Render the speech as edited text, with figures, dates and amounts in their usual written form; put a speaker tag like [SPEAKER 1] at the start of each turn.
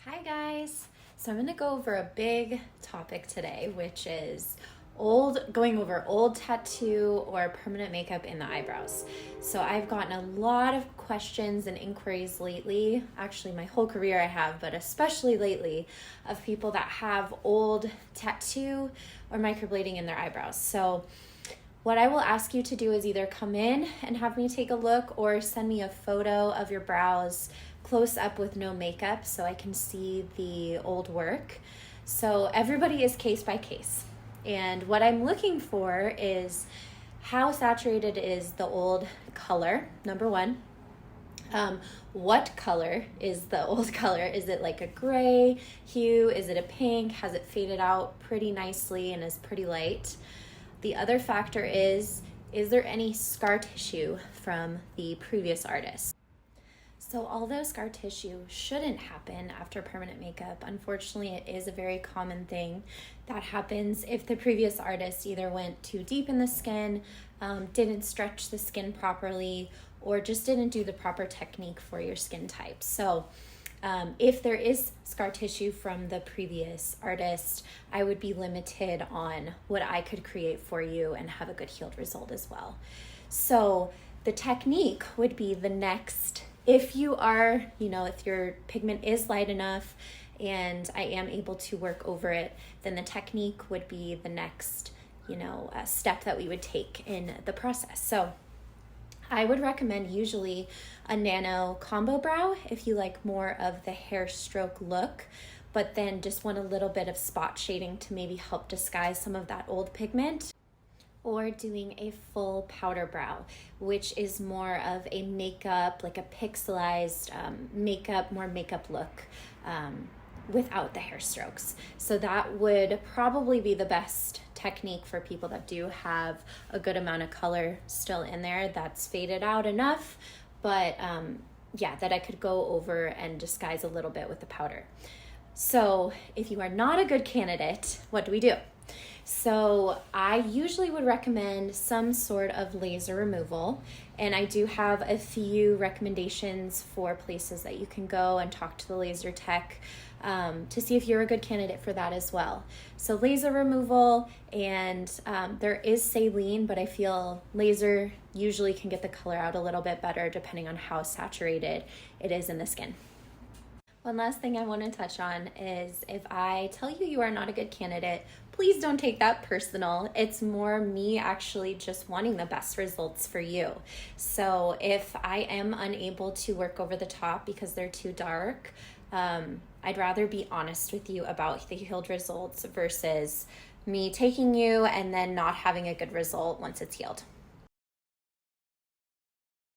[SPEAKER 1] Hi guys! So I'm going to go over a big topic today, which is going over old tattoo or permanent makeup in the eyebrows. So I've gotten a lot of questions and inquiries lately, actually my whole career I have, but especially lately, of people that have old tattoo or microblading in their eyebrows. So what I will ask you to do is either come in and have me take a look or send me a photo of your brows close up with no makeup so I can see the old work. So everybody is case by case. And what I'm looking for is how saturated is the old color, number one. What color is the old color? Is it like a gray hue? Is it a pink? Has it faded out pretty nicely and is pretty light? The other factor is there any scar tissue from the previous artist? So although scar tissue shouldn't happen after permanent makeup, unfortunately it is a very common thing that happens if the previous artist either went too deep in the skin, didn't stretch the skin properly, or just didn't do the proper technique for your skin type. So if there is scar tissue from the previous artist, I would be limited on what I could create for you and have a good healed result as well. So the technique would be the next, if you are, if your pigment is light enough and I am able to work over it, then the technique would be the next, step that we would take in the process. So I would recommend usually a nano combo brow if you like more of the hair stroke look, but then just want a little bit of spot shading to maybe help disguise some of that old pigment. Or doing a full powder brow, which is more of a makeup, like a pixelized more makeup look without the hair strokes. So that would probably be the best technique for people that do have a good amount of color still in there that's faded out enough, but that I could go over and disguise a little bit with the powder. So if you are not a good candidate, what do we do? So I usually would recommend some sort of laser removal, and I do have a few recommendations for places that you can go and talk to the laser tech to see if you're a good candidate for that as well. So laser removal, and there is saline, but I feel laser usually can get the color out a little bit better depending on how saturated it is in the skin. One last thing I want to touch on is if I tell you you are not a good candidate, please don't take that personal. It's more me actually just wanting the best results for you. So if I am unable to work over the top because they're too dark, I'd rather be honest with you about the healed results versus me taking you and then not having a good result once it's healed.